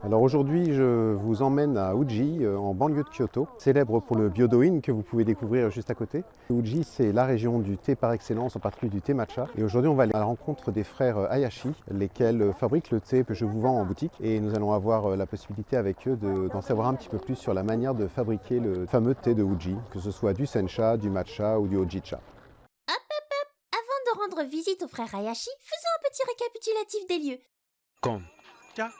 Alors aujourd'hui, je vous emmène à Uji, en banlieue de Kyoto, célèbre pour le Byodo-in que vous pouvez découvrir juste à côté. Uji, c'est la région du thé par excellence, en particulier du thé matcha. Et aujourd'hui, on va aller à la rencontre des frères Hayashi, lesquels fabriquent le thé que je vous vends en boutique. Et nous allons avoir la possibilité avec eux d'en savoir un petit peu plus sur la manière de fabriquer le fameux thé de Uji, que ce soit du sencha, du matcha ou du hojicha. Avant de rendre visite aux frères Hayashi, faisons un petit récapitulatif des lieux. Konjaku.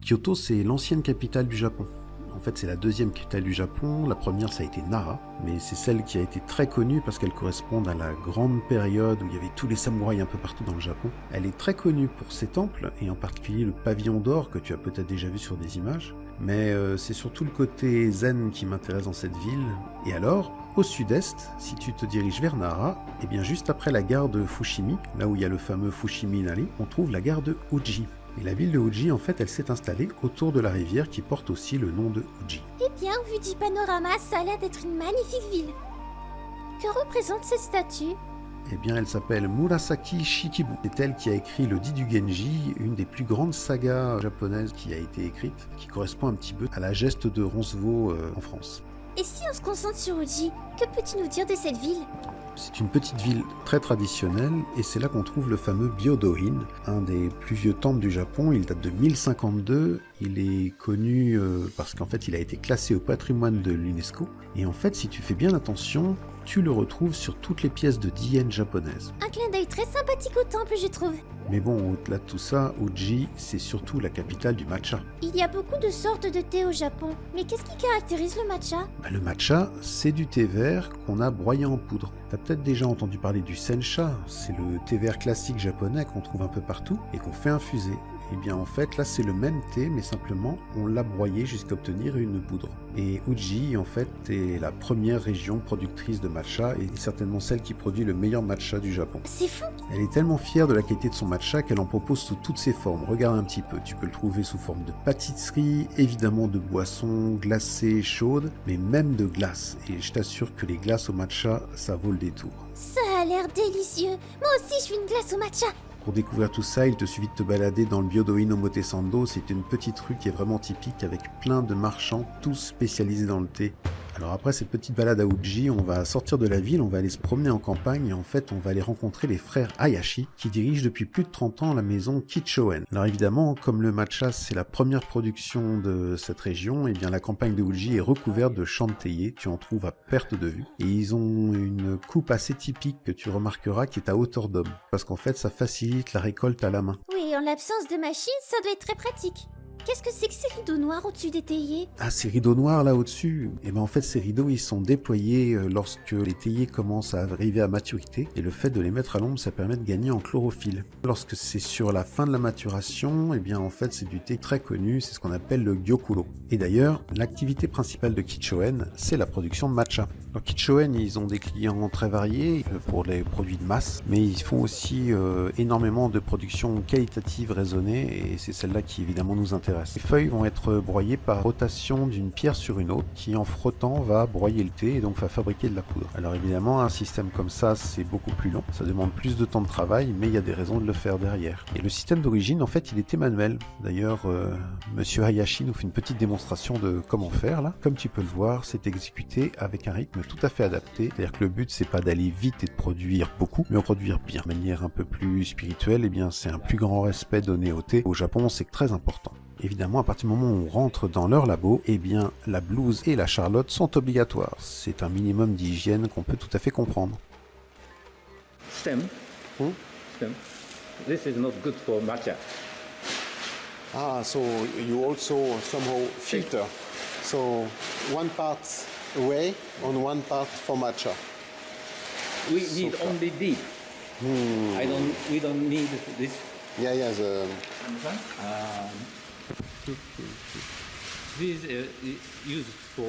Kyoto, c'est l'ancienne capitale du Japon. En fait, c'est la deuxième capitale du Japon. La première, ça a été Nara, mais c'est celle qui a été très connue parce qu'elle correspond à la grande période où il y avait tous les samouraïs un peu partout dans le Japon. Elle est très connue pour ses temples, et en particulier le pavillon d'or que tu as peut-être déjà vu sur des images. Mais c'est surtout le côté zen qui m'intéresse dans cette ville. Et alors, au sud-est, si tu te diriges vers Nara, et bien juste après la gare de Fushimi, là où il y a le fameux Fushimi Inari, on trouve la gare de Uji. Et la ville de Uji, en fait, elle s'est installée autour de la rivière qui porte aussi le nom de Uji. Eh bien, au vu du panorama, ça a l'air d'être une magnifique ville. Que représente cette statue? Eh bien, elle s'appelle Murasaki Shikibu. C'est elle qui a écrit le Didu Genji, une des plus grandes sagas japonaises qui a été écrite, qui correspond un petit peu à la geste de Roncevaux en France. Et si on se concentre sur Uji, que peux-tu nous dire de cette ville? C'est une petite ville très traditionnelle et c'est là qu'on trouve le fameux Byodo-in, un des plus vieux temples du Japon. Il date de 1052, il est connu parce qu'en fait il a été classé au patrimoine de l'UNESCO. Et en fait, si tu fais bien attention, tu le retrouves sur toutes les pièces de di-yen japonaises. Un clin d'œil très sympathique au temple, je trouve. Mais bon, au-delà de tout ça, Uji, c'est surtout la capitale du matcha. Il y a beaucoup de sortes de thé au Japon, mais qu'est-ce qui caractérise le matcha? Le matcha, c'est du thé vert qu'on a broyé en poudre. T'as peut-être déjà entendu parler du sencha, c'est le thé vert classique japonais qu'on trouve un peu partout et qu'on fait infuser. Et bien en fait, là c'est le même thé, mais simplement on l'a broyé jusqu'à obtenir une poudre. Et Uji, en fait, est la première région productrice de matcha et certainement celle qui produit le meilleur matcha du Japon. C'est fou! Elle est tellement fière de la qualité de son matcha qu'elle en propose sous toutes ses formes. Regarde un petit peu, tu peux le trouver sous forme de pâtisserie, évidemment de boissons glacées, chaudes, mais même de glaces. Et je t'assure que les glaces au matcha, ça vaut le détour. Ça a l'air délicieux! Moi aussi je veux une glace au matcha! Pour découvrir tout ça, il te suffit de te balader dans le Byodo-in Omotesando. C'est une petite rue qui est vraiment typique avec plein de marchands, tous spécialisés dans le thé. Alors après cette petite balade à Uji, on va sortir de la ville, on va aller se promener en campagne et en fait on va aller rencontrer les frères Hayashi qui dirigent depuis plus de 30 ans la maison Kichoen. Alors évidemment, comme le matcha c'est la première production de cette région, et bien la campagne de Uji est recouverte de champs de théiers, tu en trouves à perte de vue. Et ils ont une coupe assez typique que tu remarqueras qui est à hauteur d'homme, parce qu'en fait ça facilite la récolte à la main. Oui, en l'absence de machine, ça doit être très pratique. Qu'est-ce que c'est que ces rideaux noirs au-dessus des théiers? Ah, ces rideaux noirs là au-dessus. Et ben en fait ces rideaux ils sont déployés lorsque les théiers commencent à arriver à maturité et le fait de les mettre à l'ombre ça permet de gagner en chlorophylle. Lorsque c'est sur la fin de la maturation, et bien en fait c'est du thé très connu, c'est ce qu'on appelle le gyokuro. Et d'ailleurs, l'activité principale de Kichoen, c'est la production de matcha. Alors Kichoen, ils ont des clients très variés pour les produits de masse, mais ils font aussi énormément de production qualitative raisonnée et c'est celle-là qui évidemment nous intéresse. Les feuilles vont être broyées par rotation d'une pierre sur une autre qui en frottant va broyer le thé et donc va fabriquer de la poudre. Alors évidemment un système comme ça c'est beaucoup plus long, ça demande plus de temps de travail mais il y a des raisons de le faire derrière. Et le système d'origine en fait il était manuel. D'ailleurs monsieur Hayashi nous fait une petite démonstration de comment faire là. Comme tu peux le voir c'est exécuté avec un rythme tout à fait adapté. C'est-à-dire que le but c'est pas d'aller vite et de produire beaucoup mais de produire bien. De manière un peu plus spirituelle, et bien c'est un plus grand respect donné au thé. Au Japon c'est très important. Évidemment, à partir du moment où on rentre dans leur labo, eh bien, la blouse et la charlotte sont obligatoires. C'est un minimum d'hygiène qu'on peut tout à fait comprendre. Stem. Stem. This is not good for matcha. Ah, so you also somehow filter. So one part away and one part for matcha. We need Super. only deep. We don't need this. Yeah, Understand? This is used for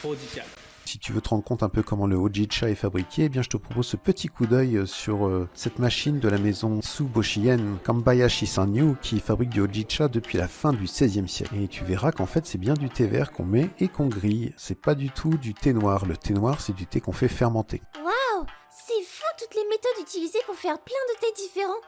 hojicha. Si tu veux te rendre compte un peu comment le hojicha est fabriqué, eh bien je te propose ce petit coup d'œil sur cette machine de la maison Tsuboshien Kambayashi Sanyu qui fabrique du hojicha depuis la fin du XVIe siècle. Et tu verras qu'en fait c'est bien du thé vert qu'on met et qu'on grille. C'est pas du tout du thé noir. Le thé noir c'est du thé qu'on fait fermenter. Waouh! C'est fou toutes les méthodes utilisées pour faire plein de thés différents!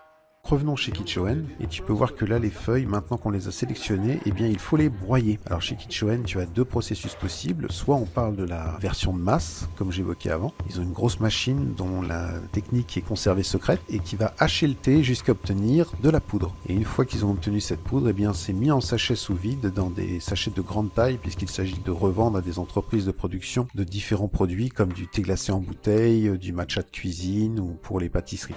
Revenons chez Kitchoen, et tu peux voir que là, les feuilles, maintenant qu'on les a sélectionnées, eh bien, il faut les broyer. Alors, chez Kitchoen, tu as deux processus possibles. Soit on parle de la version de masse, comme j'évoquais avant. Ils ont une grosse machine dont la technique est conservée secrète et qui va hacher le thé jusqu'à obtenir de la poudre. Et une fois qu'ils ont obtenu cette poudre, eh bien, c'est mis en sachets sous vide dans des sachets de grande taille, puisqu'il s'agit de revendre à des entreprises de production de différents produits comme du thé glacé en bouteille, du matcha de cuisine ou pour les pâtisseries.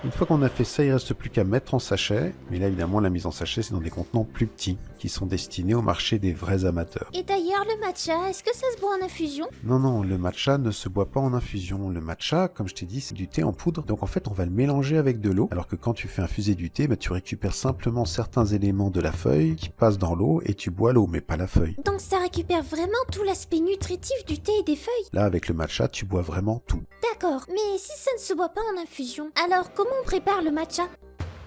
Une fois qu'on a fait ça, il ne reste plus qu'à mettre en sachet, mais là évidemment la mise en sachet c'est dans des contenants plus petits, qui sont destinés au marché des vrais amateurs. Et d'ailleurs, le matcha, est-ce que ça se boit en infusion? Non, le matcha ne se boit pas en infusion. Le matcha, comme je t'ai dit, c'est du thé en poudre, donc en fait on va le mélanger avec de l'eau, alors que quand tu fais infuser du thé, tu récupères simplement certains éléments de la feuille qui passent dans l'eau et tu bois l'eau, mais pas la feuille. Donc ça récupère vraiment tout l'aspect nutritif du thé et des feuilles? Là avec le matcha, tu bois vraiment tout. D'accord, mais si ça ne se boit pas en infusion, alors comment on prépare le matcha?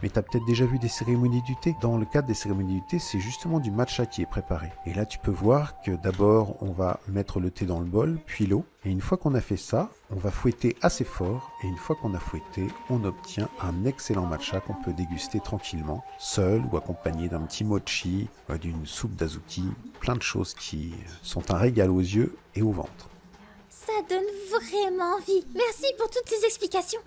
Mais t'as peut-être déjà vu des cérémonies du thé. Dans le cadre des cérémonies du thé, c'est justement du matcha qui est préparé. Et là, tu peux voir que d'abord, on va mettre le thé dans le bol, puis l'eau. Et une fois qu'on a fait ça, on va fouetter assez fort. Et une fois qu'on a fouetté, on obtient un excellent matcha qu'on peut déguster tranquillement, seul ou accompagné d'un petit mochi, d'une soupe d'azuki. Plein de choses qui sont un régal aux yeux et au ventre. Ça donne vraiment envie. Merci pour toutes ces explications.